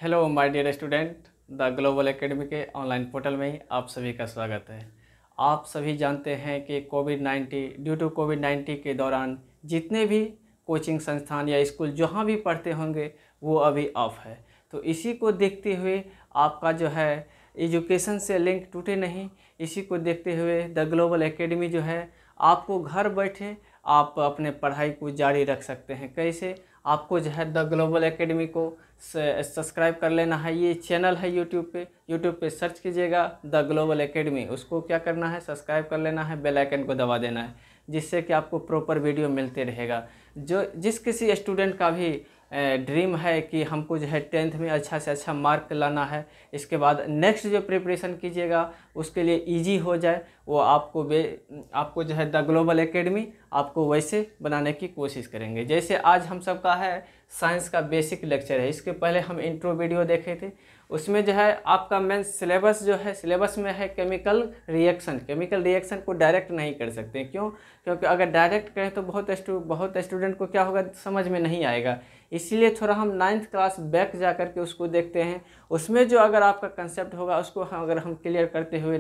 Hello my dear student, the global academy के online portal में ही आप सभी का स्वागत है। आप सभी जानते हैं कि ड्यू टू कोविड-19 के दौरान जितने भी कोचिंग संस्थान या स्कूल जहाँ भी पढ़ते होंगे वो अभी ऑफ है। तो इसी को देखते हुए आपका जो है एजुकेशन से लिंक टूटे नहीं, इसी को देखते हुए द ग्लोबल एकेडमी जो है आपको घर बैठे आप अपने पढ़ाई को जारी रख सकते हैं। कैसे? आपको जो है द ग्लोबल एकेडमी को सब्सक्राइब कर लेना है। ये चैनल है यूट्यूब पे सर्च कीजिएगा द ग्लोबल एकेडमी, उसको क्या करना है, सब्सक्राइब कर लेना है, बेल आइकन को दबा देना है, जिससे कि आपको प्रॉपर वीडियो मिलते रहेगा। जिस किसी स्टूडेंट का भी ड्रीम है कि हमको जो है 10th में अच्छा से अच्छा मार्क लाना है, इसके बाद नेक्स्ट जो प्रिपरेशन कीजिएगा उसके लिए इजी हो जाए, वो आपको जो है द ग्लोबल एकेडमी आपको वैसे बनाने की कोशिश करेंगे। जैसे आज हम सबका है साइंस का बेसिक लेक्चर है, इसके पहले हम इंट्रो वीडियो देखे थे, उसमें जो है आपका मेन सिलेबस जो है सिलेबस में है केमिकल रिएक्शन को डायरेक्ट नहीं कर सकते। क्यों? क्योंकि अगर डायरेक्ट करें तो बहुत स्टूडेंट को क्या होगा, समझ में नहीं आएगा। इसीलिए थोड़ा हम 9th क्लास बैक जा कर के उसको देखते हैं, उसमें जो अगर आपका कंसेप्ट होगा उसको अगर हम क्लियर करते हुए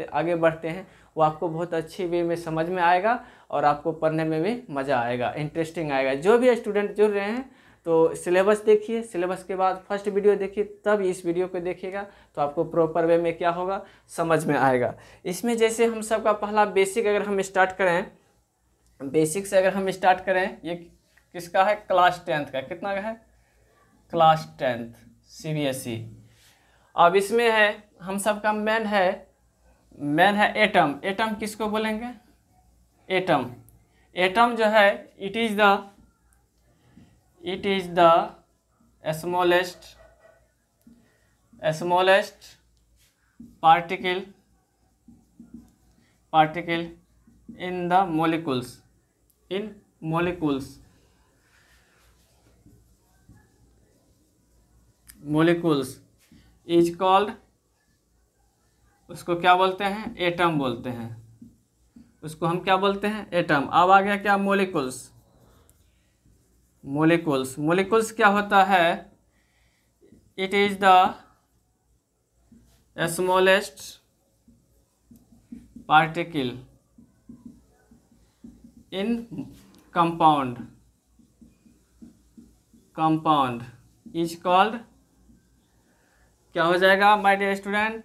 आगे बढ़ते हैं, वो आपको बहुत अच्छी वे में समझ में आएगा और आपको पढ़ने में भी मज़ा आएगा, इंटरेस्टिंग आएगा। जो भी स्टूडेंट जुड़ रहे हैं तो सिलेबस देखिए, सिलेबस के बाद फर्स्ट वीडियो देखिए, तब इस वीडियो को देखिएगा तो आपको प्रॉपर वे में क्या होगा, समझ में आएगा। इसमें जैसे हम सबका पहला बेसिक अगर हम स्टार्ट करें, बेसिक से अगर हम स्टार्ट करें, ये किसका है, क्लास 10th का। कितना का है? Class 10th CBSE। अब इसमें है हम सबका मेन है एटम। एटम किसको बोलेंगे? एटम जो है it is the smallest particle in the molecules is called, उसको क्या बोलते हैं? एटम बोलते हैं। उसको हम क्या बोलते हैं? एटम। अब आ गया क्या? मोलिकुल्स क्या होता है? It is the smallest particle in compound is called, क्या हो जाएगा माय डियर स्टूडेंट?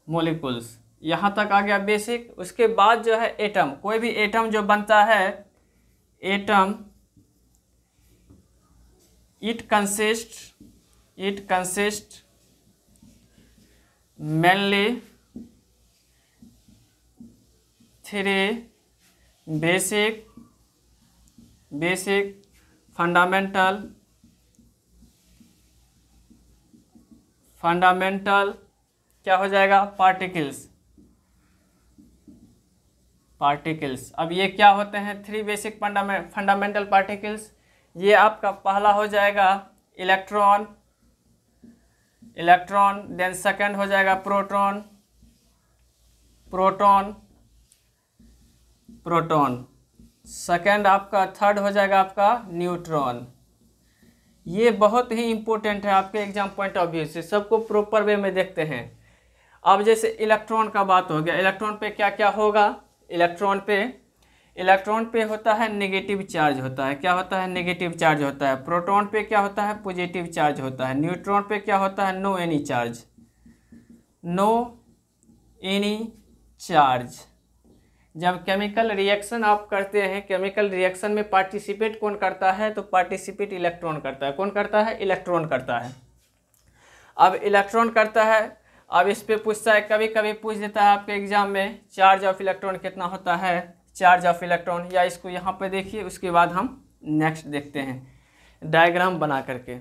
मोलिकुल्स। यहाँ तक आ गया बेसिक। उसके बाद जो है एटम, कोई भी एटम जो बनता है, atom it consist mainly 3 basic fundamental क्या हो जाएगा? पार्टिकल्स। अब ये क्या होते हैं? 3 बेसिक फंडामेंटल पार्टिकल्स। ये आपका पहला हो जाएगा इलेक्ट्रॉन, देन सेकंड हो जाएगा प्रोटॉन, सेकंड आपका, थर्ड हो जाएगा आपका न्यूट्रॉन। ये बहुत ही इंपॉर्टेंट है आपके एग्जाम पॉइंट ऑफ व्यू से, सबको प्रॉपर वे में देखते हैं। अब जैसे इलेक्ट्रॉन का बात हो गया, इलेक्ट्रॉन पे क्या क्या होगा? इलेक्ट्रॉन पे होता है नेगेटिव चार्ज होता है। क्या होता है? नेगेटिव चार्ज होता है। प्रोटॉन पे क्या होता है? पॉजिटिव चार्ज होता है। न्यूट्रॉन पे क्या होता है? No any charge. जब केमिकल रिएक्शन आप करते हैं, केमिकल रिएक्शन में पार्टिसिपेट कौन करता है? तो पार्टिसिपेट इलेक्ट्रॉन करता है। कौन करता है? इलेक्ट्रॉन करता है। अब इलेक्ट्रॉन करता है, अब इस पे पूछता है, कभी कभी पूछ देता है आपके एग्जाम में, चार्ज ऑफ इलेक्ट्रॉन कितना होता है? चार्ज ऑफ इलेक्ट्रॉन, या इसको यहाँ पे देखिए, उसके बाद हम नेक्स्ट देखते हैं डायग्राम बना करके।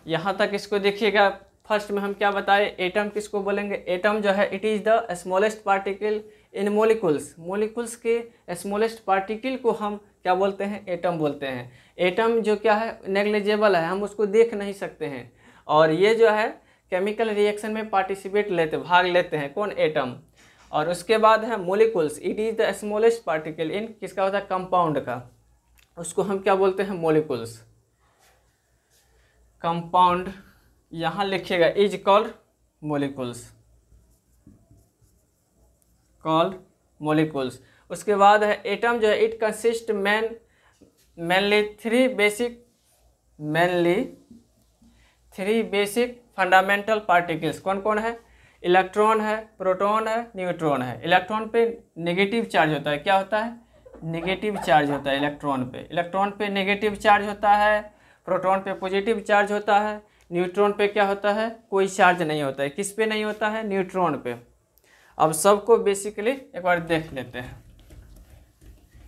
यहाँ तक इसको देखिएगा। फर्स्ट में हम क्या बताए? एटम किसको बोलेंगे? एटम जो है it is the smallest particle in molecules के स्मॉलेस्ट पार्टिकल को हम क्या बोलते हैं? एटम बोलते हैं। एटम जो क्या है, नेग्लिजिबल है, हम उसको देख नहीं सकते हैं, और ये जो है केमिकल रिएक्शन में भाग लेते हैं। कौन? एटम। और उसके बाद है molecules, it is the smallest particle in, किसका होता है? कंपाउंड का, उसको हम क्या बोलते हैं? मोलिकुल्स। कंपाउंड यहाँ लिखिएगा is called molecules, called molecules. उसके बाद है एटम जो है it consist mainly three basic fundamental particles. कौन कौन है? इलेक्ट्रॉन है, प्रोटॉन है, न्यूट्रॉन है। इलेक्ट्रॉन पे नेगेटिव चार्ज होता है, क्या होता है? नेगेटिव चार्ज होता है इलेक्ट्रॉन पे नेगेटिव चार्ज होता है, प्रोटॉन पे पॉजिटिव चार्ज होता है, न्यूट्रॉन पे क्या होता है? कोई चार्ज नहीं होता है। किस पे नहीं होता है? न्यूट्रॉन पे। अब सबको बेसिकली एक बार देख लेते हैं।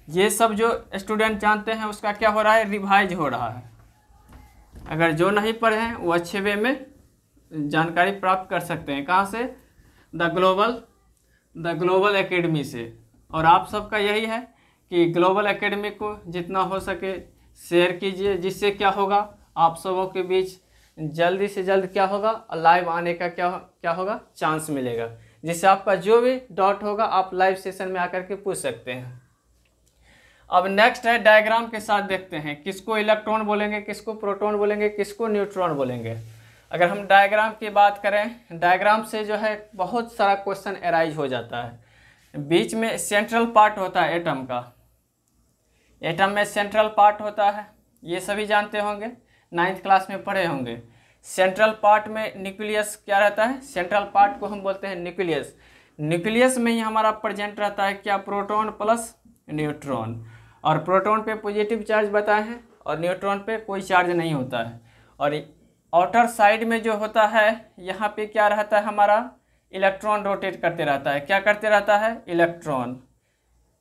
ये सब जो स्टूडेंट जानते हैं उसका क्या हो रहा है? रिवाइज हो रहा है। अगर जो नहीं पढ़े हैं वो अच्छे वे में जानकारी प्राप्त कर सकते हैं। कहाँ से? द ग्लोबल एकेडमी से। और आप सबका यही है कि ग्लोबल एकेडमी को जितना हो सके शेयर कीजिए, जिससे क्या होगा आप सबों के बीच जल्दी से जल्द क्या होगा? लाइव आने का क्या होगा? चांस मिलेगा, जिससे आपका जो भी डाउट होगा आप लाइव सेशन में आकर के पूछ सकते हैं। अब नेक्स्ट है डायग्राम के साथ देखते हैं किसको इलेक्ट्रॉन बोलेंगे, किसको प्रोटॉन बोलेंगे, किसको न्यूट्रॉन बोलेंगे। अगर हम डायग्राम की बात करें, डायग्राम से जो है बहुत सारा क्वेश्चन अराइज हो जाता है। बीच में सेंट्रल पार्ट होता है एटम का, एटम में सेंट्रल पार्ट होता है, ये सभी जानते होंगे, 9th क्लास में पढ़े होंगे। सेंट्रल पार्ट में न्यूक्लियस क्या रहता है? सेंट्रल पार्ट को हम बोलते हैं न्यूक्लियस। न्यूक्लियस में ही हमारा प्रेजेंट रहता है क्या? Proton plus neutron. और प्रोटॉन पे पॉजिटिव चार्ज बताए हैं और न्यूट्रॉन पे कोई चार्ज नहीं होता है। और आउटर साइड में जो होता है यहाँ पे क्या रहता है? हमारा इलेक्ट्रॉन रोटेट करते रहता है। क्या करते रहता है? इलेक्ट्रॉन।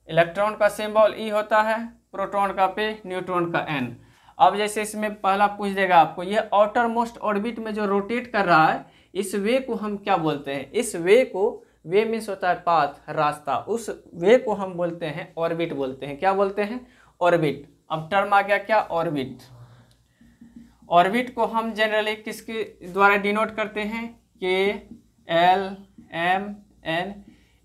इलेक्ट्रॉन का सिंबल ई होता है, प्रोटॉन का पे, न्यूट्रॉन का एन। अब जैसे इसमें पहला पूछ देगा आपको, ये आउटर मोस्ट ऑर्बिट में जो रोटेट कर रहा है इस वे को हम क्या बोलते हैं? इस वे को, वे मीन्स होता है पाथ, रास्ता, उस वे को हम बोलते हैं ऑर्बिट बोलते हैं। क्या बोलते हैं? ऑर्बिट। अब टर्म आ गया क्या? ऑर्बिट। ऑर्बिट को हम जनरली किसके द्वारा डिनोट करते हैं? के, एल, एम, एन,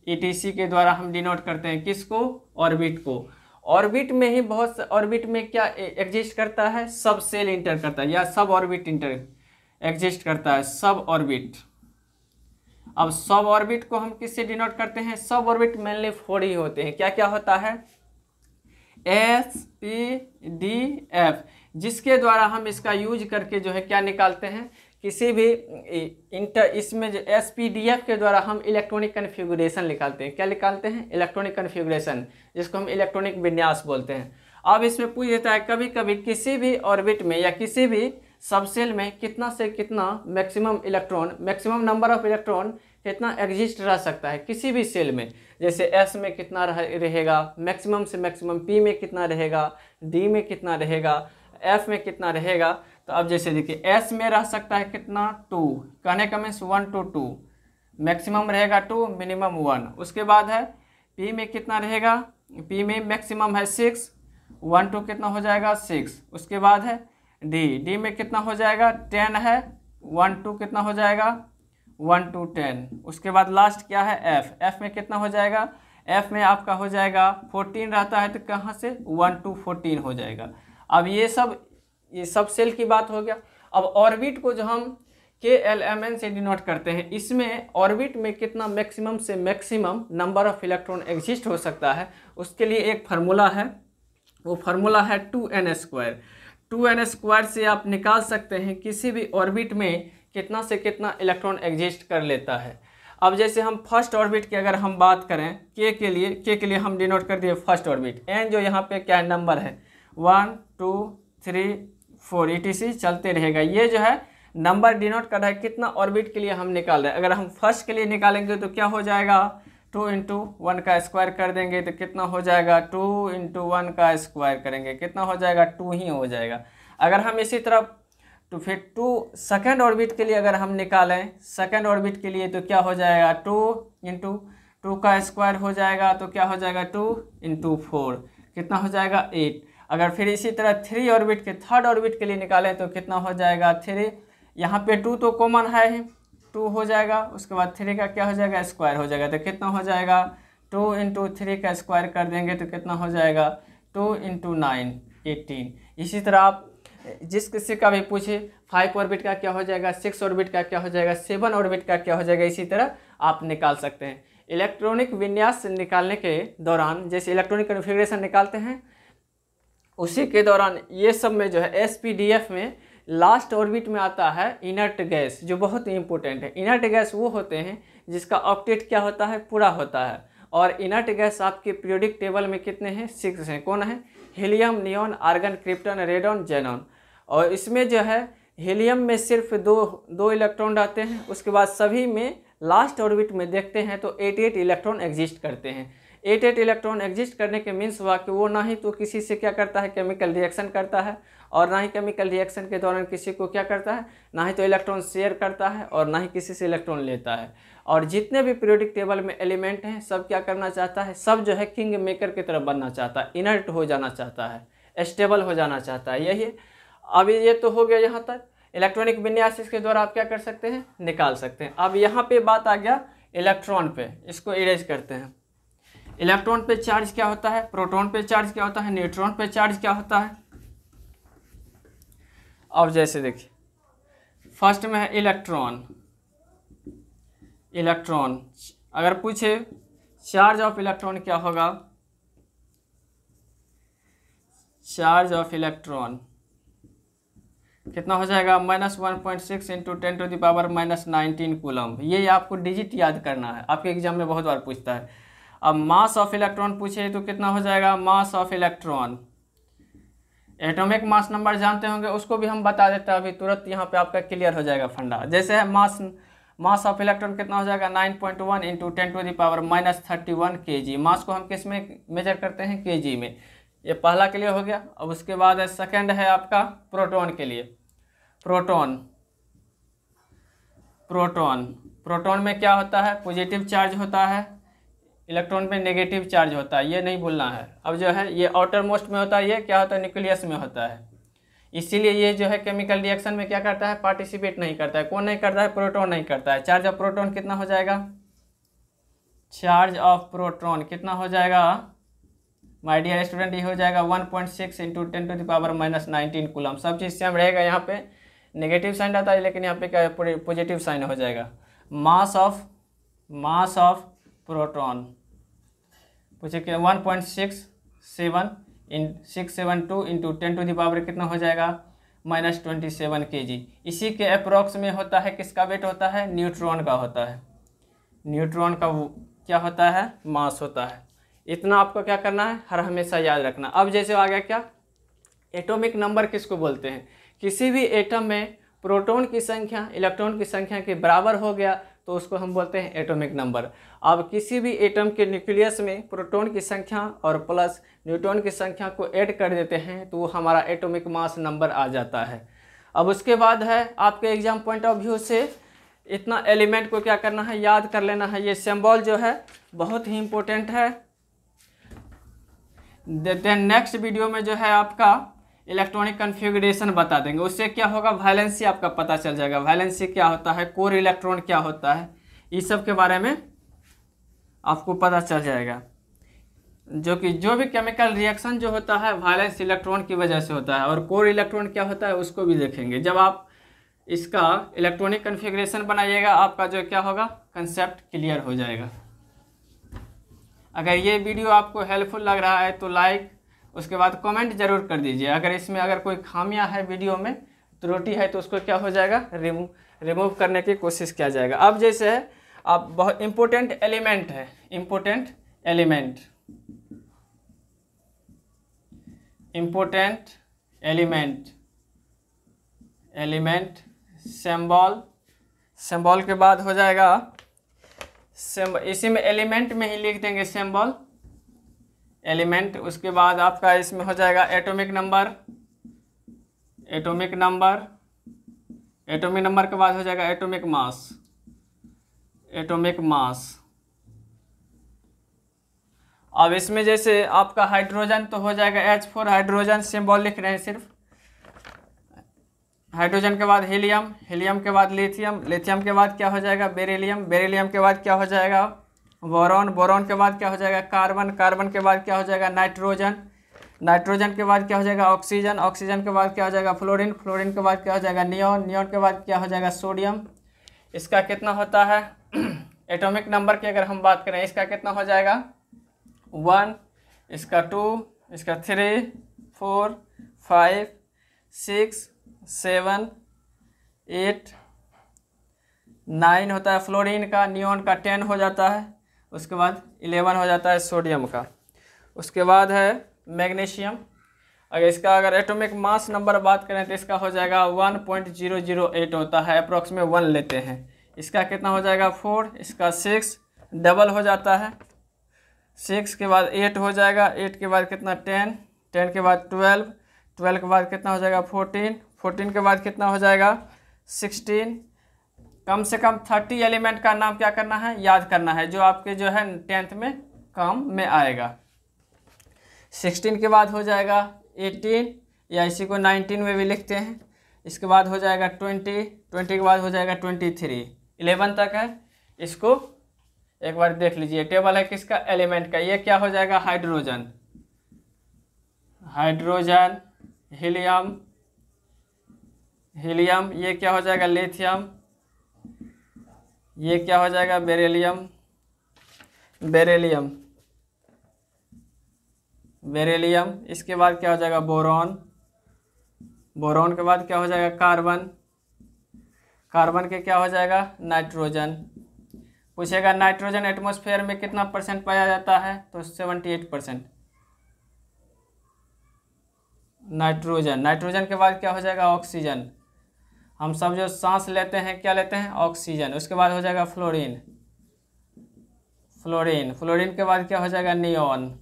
ETC के द्वारा हम डिनोट करते हैं। किसको? ऑर्बिट को। ऑर्बिट में ही बहुत, ऑर्बिट में क्या एग्जिस्ट करता है? सब सेल इंटर करता है या सब ऑर्बिट इंटर एग्जिस्ट करता है, सब ऑर्बिट। अब सब ऑर्बिट को हम किससे डिनोट करते हैं? सब ऑर्बिट मेनली 4 ही होते हैं। क्या क्या होता है? S, P, D, F, जिसके द्वारा हम इसका यूज करके जो है क्या निकालते हैं? किसी भी इसमें जो SPDF के द्वारा हम इलेक्ट्रॉनिक कन्फिगुरेशन निकालते हैं। क्या निकालते हैं? इलेक्ट्रॉनिक कन्फिगुरेशन, जिसको हम इलेक्ट्रॉनिक विन्यास बोलते हैं। अब इसमें पूछ देता है कभी कभी किसी भी ऑर्बिट में या किसी भी सबसेल में कितना से कितना maximum electron, maximum number of electron कितना एग्जिस्ट रह सकता है किसी भी सेल में। जैसे S में कितना रहेगा मैक्सिमम से मैक्सिमम, P में कितना रहेगा, D में कितना रहेगा, F में कितना रहेगा। तो अब जैसे देखिए S में रह सकता है कितना? 2, कहने का मीन्स 1 to 2, मैक्सिमम रहेगा 2, मिनिमम 1। उसके बाद है P में कितना रहेगा? P में मैक्सिमम है 6, 1 to कितना हो जाएगा? 6। उसके बाद है D में कितना हो जाएगा? 10 है, 1 to कितना हो जाएगा? 1 to 10। उसके बाद लास्ट क्या है? F में कितना हो जाएगा? F में आपका हो जाएगा 14 रहता है, तो कहाँ से 1 to 14 हो जाएगा। अब ये सब सेल की बात हो गया। अब ऑर्बिट को जो हम KLMN से डिनोट करते हैं, इसमें ऑर्बिट में कितना मैक्सिमम से maximum number of electron exist हो सकता है, उसके लिए एक फार्मूला है। वो फार्मूला है 2n²। 2n² से आप निकाल सकते हैं किसी भी ऑर्बिट में कितना से कितना इलेक्ट्रॉन एग्जिस्ट कर लेता है। अब जैसे हम फर्स्ट ऑर्बिट की अगर हम बात करें, के के लिए हम डिनोट कर दिए फर्स्ट ऑर्बिट, एन जो यहाँ पे क्या नंबर है 1 2 3 4 ETC चलते रहेगा। ये जो है नंबर डिनोट कर रहा है कितना ऑर्बिट के लिए हम निकाल रहे हैं। अगर हम फर्स्ट के लिए निकालेंगे तो क्या हो जाएगा? 2 × 1 का स्क्वायर कर देंगे तो कितना हो जाएगा? 2 × 1 का स्क्वायर करेंगे कितना हो जाएगा? 2 ही हो जाएगा। अगर हम इसी तरफ तो फिर 2 सेकेंड ऑर्बिट के लिए अगर हम निकालें, सेकेंड ऑर्बिट के लिए तो क्या हो जाएगा? 2 × 2 का स्क्वायर हो जाएगा तो क्या हो जाएगा? 2 × 4 कितना हो जाएगा? 8। अगर फिर इसी तरह 3 ऑर्बिट के थर्ड ऑर्बिट के लिए निकालें तो कितना हो जाएगा? 3। यहाँ पे 2 तो कॉमन है ही, 2 हो जाएगा। उसके बाद 3 का क्या हो जाएगा? स्क्वायर हो जाएगा तो कितना हो जाएगा? 2 × 3 का स्क्वायर कर देंगे तो कितना हो जाएगा? 2 × 9 18। इसी तरह आप जिस किसी का भी पूछे 5 ऑर्बिट का क्या हो जाएगा, 6 ऑर्बिट का क्या हो जाएगा, 7 ऑर्बिट का क्या हो जाएगा, इसी तरह आप निकाल सकते हैं। इलेक्ट्रॉनिक विन्यास निकालने के दौरान जैसे इलेक्ट्रॉनिक कॉन्फ़िगरेशन निकालते हैं, उसी के दौरान ये सब में जो है SPDF में लास्ट ऑर्बिट में आता है इनर्ट गैस, जो बहुत ही इंपॉर्टेंट है। इनर्ट गैस वो होते हैं जिसका ऑक्टेट क्या होता है, पूरा होता है। और इनर्ट गैस आपके पीरियोडिक टेबल में कितने हैं, 6 हैं। कौन है, helium, neon, argon, krypton, radon, xenon. और इसमें जो है हीलियम में सिर्फ दो इलेक्ट्रॉन आते हैं, उसके बाद सभी में लास्ट ऑर्बिट में देखते हैं तो 88 इलेक्ट्रॉन एग्जिस्ट करते हैं। 88 इलेक्ट्रॉन एग्जिस्ट करने के मीन्स हुआ कि वो ना ही तो किसी से क्या करता है, केमिकल रिएक्शन करता है, और ना ही केमिकल रिएक्शन के दौरान किसी को क्या करता है, ना ही तो इलेक्ट्रॉन शेयर करता है और ना ही किसी से इलेक्ट्रॉन लेता है। और जितने भी पीरियोडिक टेबल में एलिमेंट हैं सब क्या करना चाहता है, सब जो है किंग मेकर की तरफ बनना चाहता है, इनर्ट हो जाना चाहता है, स्टेबल हो जाना चाहता है। यही अभी ये तो हो गया यहाँ तक इलेक्ट्रॉनिक विन्यास, इसके द्वारा आप क्या कर सकते हैं, निकाल सकते हैं। अब यहाँ पे बात आ गया इलेक्ट्रॉन पे, इसको इरेज करते हैं। इलेक्ट्रॉन पे चार्ज क्या होता है, प्रोटॉन पे चार्ज क्या होता है, न्यूट्रॉन पे चार्ज क्या होता है। अब जैसे देखिए फर्स्ट में है इलेक्ट्रॉन। इलेक्ट्रॉन अगर पूछे चार्ज ऑफ इलेक्ट्रॉन क्या होगा, चार्ज ऑफ इलेक्ट्रॉन कितना हो जाएगा, -1.6 इंटू 10⁻⁻19 कूलम। ये आपको डिजिट याद करना है, आपके एग्जाम में बहुत बार पूछता है। अब मास ऑफ इलेक्ट्रॉन पूछे तो कितना हो जाएगा, mass of electron, atomic mass number जानते होंगे, उसको भी हम बता देते हैं अभी तुरंत, यहाँ पे आपका क्लियर हो जाएगा फंडा। जैसे है मास ऑफ इलेक्ट्रॉन कितना हो जाएगा, 9.1 इंटू 10⁻31 kg। मास को हम किस में मेजर करते हैं, kg में। ये पहला क्लियर हो गया। अब उसके बाद सेकंड है आपका प्रोटॉन के लिए। प्रोटॉन में क्या होता है, पॉजिटिव चार्ज होता है, इलेक्ट्रॉन पे नेगेटिव चार्ज होता है, ये नहीं भूलना है। अब जो है ये आउटर मोस्ट में होता है, ये क्या होता है, न्यूक्लियस में होता है। इसीलिए ये जो है केमिकल रिएक्शन में क्या करता है, पार्टिसिपेट नहीं करता है। कौन नहीं करता है, प्रोटॉन नहीं करता है। चार्ज ऑफ प्रोटॉन कितना हो जाएगा, चार्ज ऑफ प्रोटॉन कितना हो जाएगा माय डियर स्टूडेंट, ये हो जाएगा 1.6 इंटू 10⁻⁻19 कूलम। सब चीज़ सेम रहेगा, यहाँ पे नेगेटिव साइन आता है लेकिन यहाँ पे क्या पॉजिटिव साइन हो जाएगा। मास ऑफ प्रोटॉन पूछे कि 1.672 इंटू 10⁻⁻ कितना हो जाएगा, -27 kg। इसी के अप्रोक्स में होता है, किसका वेट होता है, न्यूट्रॉन का होता है। न्यूट्रॉन का क्या होता है, मास होता है। इतना आपको क्या करना है, हर हमेशा याद रखना। अब जैसे आ गया क्या, एटॉमिक नंबर किसको बोलते हैं, किसी भी एटम में प्रोटॉन की संख्या इलेक्ट्रॉन की संख्या के बराबर हो गया तो उसको हम बोलते हैं एटॉमिक नंबर। अब किसी भी एटम के न्यूक्लियस में प्रोटॉन की संख्या और प्लस न्यूट्रॉन की संख्या को ऐड कर देते हैं तो वो हमारा एटॉमिक मास नंबर आ जाता है। अब उसके बाद है आपके एग्जाम पॉइंट ऑफ व्यू से इतना एलिमेंट को क्या करना है, याद कर लेना है। ये सिंबल जो है बहुत ही इम्पोर्टेंट है। देन नेक्स्ट वीडियो में जो है आपका इलेक्ट्रॉनिक कन्फिगरेशन बता देंगे, उससे क्या होगा, वैलेंसी आपका पता चल जाएगा। वैलेंसी क्या होता है, कोर इलेक्ट्रॉन क्या होता है, इस सब के बारे में आपको पता चल जाएगा। जो भी केमिकल रिएक्शन जो होता है वैलेंस इलेक्ट्रॉन की वजह से होता है, और कोर इलेक्ट्रॉन क्या होता है उसको भी देखेंगे। जब आप इसका इलेक्ट्रॉनिक कन्फिगरेशन बनाइएगा आपका जो क्या होगा, कंसेप्ट क्लियर हो जाएगा। अगर ये वीडियो आपको हेल्पफुल लग रहा है तो लाइक, उसके बाद कमेंट जरूर कर दीजिए। अगर इसमें अगर कोई खामियां है, वीडियो में त्रुटि है तो उसको क्या हो जाएगा, रिमूव करने की कोशिश किया जाएगा। अब जैसे है आप बहुत इम्पोर्टेंट एलिमेंट है, इम्पोर्टेंट एलिमेंट सिंबल के बाद हो जाएगा इसी में एलिमेंट में ही लिख देंगे सिंबल एलिमेंट। उसके बाद आपका इसमें हो जाएगा एटॉमिक नंबर के बाद हो जाएगा एटॉमिक मास। अब इसमें जैसे आपका हाइड्रोजन तो हो जाएगा H4, हाइड्रोजन सिंबल लिख रहे हैं सिर्फ। हाइड्रोजन के बाद हीलियम के बाद लिथियम के बाद क्या हो जाएगा, बेरिलियम के बाद क्या हो जाएगा, बोरॉन के बाद क्या हो जाएगा, कार्बन के बाद क्या हो जाएगा, नाइट्रोजन नाइट्रोजन के बाद क्या हो जाएगा ऑक्सीजन, ऑक्सीजन के बाद क्या हो जाएगा फ्लोरीन, फ्लोरीन के बाद क्या हो जाएगा नियॉन, नियॉन के बाद क्या हो जाएगा सोडियम। इसका कितना होता है एटॉमिक नंबर की अगर हम बात करें इसका कितना हो जाएगा 1, इसका 2, इसका 3, 4, 5, 6, 7, 8, 9 होता है फ्लोरीन का, नियॉन का 10 हो जाता है, उसके बाद 11 हो जाता है सोडियम का। उसके बाद है मैग्नीशियम, अगर एटॉमिक मास नंबर बात करें तो इसका हो जाएगा 1.008 होता है, अप्रॉक्स में 1 लेते हैं। इसका कितना हो जाएगा 4, इसका 6 डबल हो जाता है, 6 के बाद 8 हो जाएगा, 8 के बाद कितना 10, 10 के बाद 12, 12 के बाद कितना हो जाएगा 14, 14 के बाद कितना हो जाएगा 16। कम से कम 30 एलिमेंट का नाम क्या करना है याद करना है जो आपके जो है 10th में काम में आएगा। 16 के बाद हो जाएगा 18 या इसी को 19 में भी लिखते हैं। इसके बाद हो जाएगा 20, 20 के बाद हो जाएगा 23, 11 तक है। इसको एक बार देख लीजिए, टेबल है किसका एलिमेंट का। ये क्या हो जाएगा हाइड्रोजन, हाइड्रोजन, हीलियम, हीलियम, ये क्या हो जाएगा लिथियम, ये क्या हो जाएगा बेरिलियम, बेरिलियम, बेरिलियम। इसके बाद क्या हो जाएगा बोरॉन, बोरॉन के बाद क्या हो जाएगा कार्बन, कार्बन के क्या हो जाएगा नाइट्रोजन। पूछेगा नाइट्रोजन एटमॉस्फेयर में कितना % पाया जाता है तो 78%। नाइट्रोजन, नाइट्रोजन के बाद क्या हो जाएगा ऑक्सीजन, हम सब जो सांस लेते हैं क्या लेते हैं ऑक्सीजन। उसके बाद हो जाएगा फ्लोरीन, फ्लोरीन, फ्लोरीन के बाद क्या हो जाएगा नियॉन,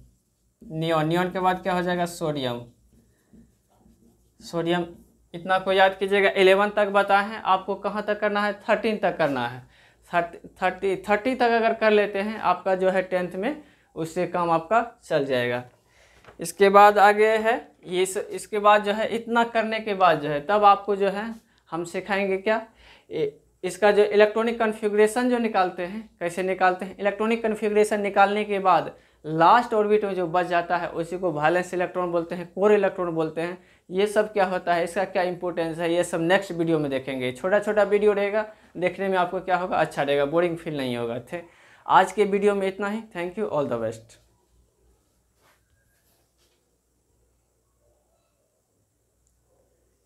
नियॉन, नियॉन के बाद क्या हो जाएगा सोडियम, सोडियम। इतना को याद कीजिएगा। 11 तक बताए हैं, आपको कहाँ तक करना है 13 तक करना है। 30 तक अगर कर लेते हैं आपका जो है 10th में उससे काम आपका चल जाएगा। इसके बाद आगे है इसके बाद जो है इतना करने के बाद जो है तब आपको जो है हम सिखाएंगे क्या इसका जो इलेक्ट्रॉनिक कन्फिग्रेशन जो निकालते हैं कैसे निकालते हैं। इलेक्ट्रॉनिक कन्फिग्रेशन निकालने के बाद लास्ट ऑर्बिट में जो बच जाता है उसी को वैलेंस इलेक्ट्रॉन बोलते हैं, कोर इलेक्ट्रॉन बोलते हैं। ये सब क्या होता है, इसका क्या इंपॉर्टेंस है, ये सब नेक्स्ट वीडियो में देखेंगे। छोटा छोटा वीडियो रहेगा, देखने में आपको क्या होगा अच्छा रहेगा, बोरिंग फील नहीं होगा। थे आज के वीडियो में इतना ही। Thank you, all the best.